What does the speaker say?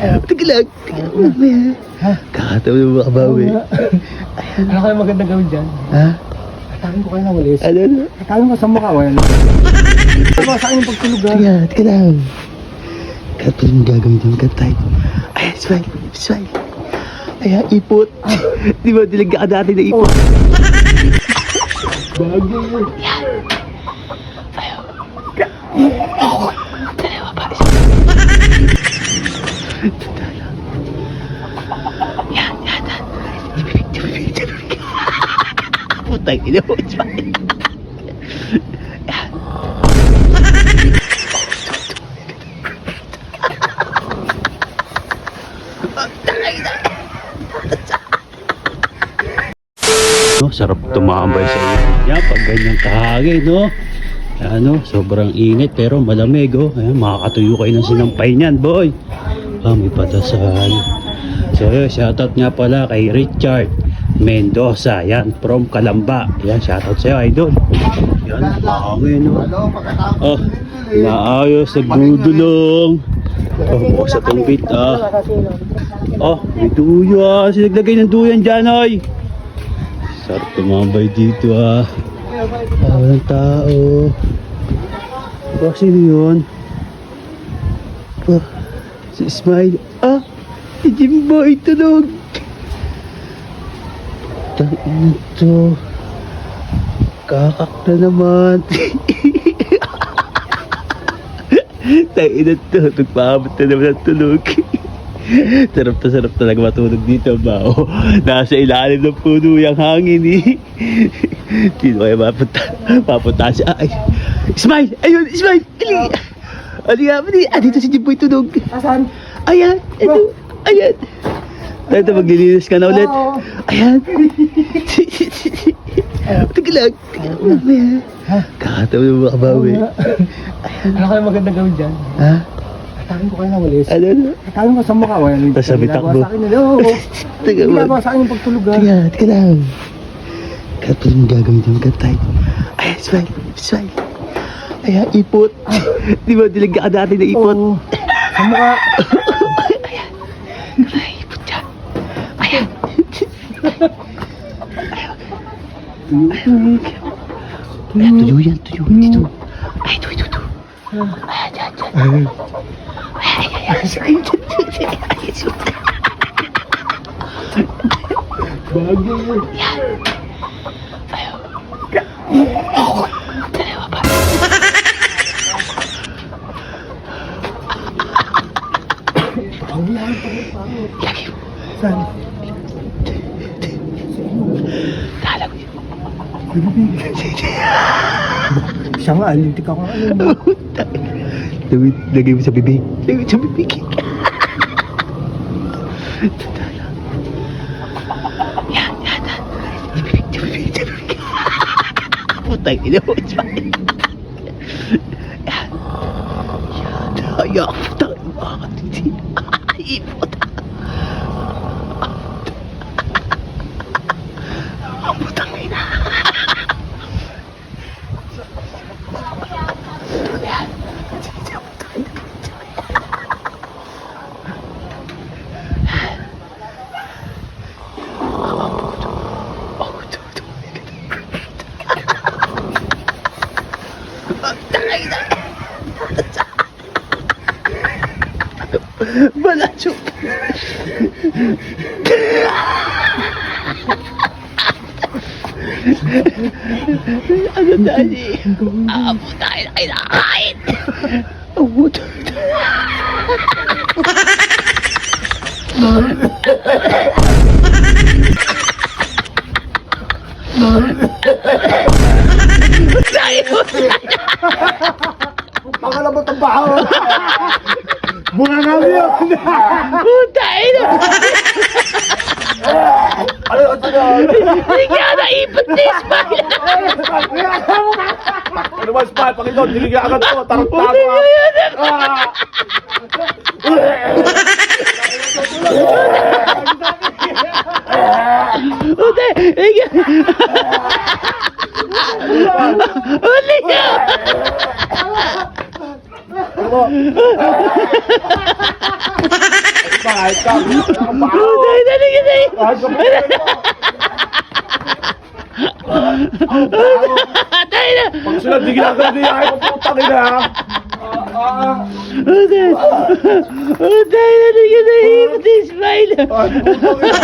Teka lang. Kakatawa mo makabawi. Ano kaya maganda gawin dyan? Ha? Atawin ko kayo na walis. Ano? Atawin ko sa mukha. Wala. Ano sa akin pagtulog ha? Teka lang. Kapag mo gagawin yung katay. Ayan, smile. Smile. Ayan, ipot. Di ba, dilaga ka dati na ipot. Bagay. Dalawa pa. Yan. Tumibig. Putang ina mo. Smile. No, sarap tumambay sa iyo. Yan, pag ganyan kahangin, no? Ano, sobrang init pero malamig, oh. Ayan, makakatuyo kayo ng sinampay niyan, boy. May patasal. So, yun, shoutout nga pala kay Richard Mendoza. Yan, from Calamba. Yan, shoutout sa'yo, idol. Yan, kahangin, no? Oh, naayos, nagbudulong. Oh, sa tumbit, Oh, may duyan. Sinaglagay ng duyan dyan, oy. Sarap tumambay dito, walang tao. Sino yun? Si Smile. Si Jimboy tulog. Tangin to. Kakak na naman. Tangin to. Nagpahabot na naman ang tulog. Sarap talaga matulog dito, bao. Nasa ilalim ng puno yung hangin, Sino kaya mapunta siya? Ay, Smile! Ayun, Smile! Ali nga, dito si Jimboy tunog. Asan? Ayan, ito. Ayan. Ito, maglilinis ka na ulit. Ayan. Teka lang. Kakatawa mo makabawi. Ano kaya maganda gawin dyan? Ha? Atawin ko kayo na walis. Ano? Atawin ko sa mukha. Wala. Basta may takbo. Teka mo. Ginagawa sa akin yung pagtulog ha? Teka lang. Kapag mo gagawin yung katay. Ayan, Smile. Ayan, ipot. Di ba, dilaga ka dati na ipot. Sa mukha. Ayan. Ay, ipot dyan. Ayan. Ayan, tuyo yan. Dito. Ay, ito. Ayan, dyan. Ayan. Bagay. Yan. Dalawa pa. Lagi mo. Saan? Talag mo. Siya nga, alintik ako. Lagay mo sa bibig. Yan. Tumibig. Putang ina mo. Smile. Yan. Ayan. Putang ina mo. Ipot. Putang ina. Balacho. Ano dali? Tayo na kinakain. Puto. Pakalabot ang bahaw. Bunga namin yun. Puta ina. Ano na? Hindi ka naipot ni Smile. Ano ba, Smile? Pakito, niligyan agad ko. Tarot-tarot. Puta, uli ka. Ano ba? Kahit ka. Oh, tayo na liga na yun. Kahit ka po. Tayo na. Pag sila di ginagawa di ay putang ina. Oh, tayo na liga na yun. Pati smile. Ay, putang ina.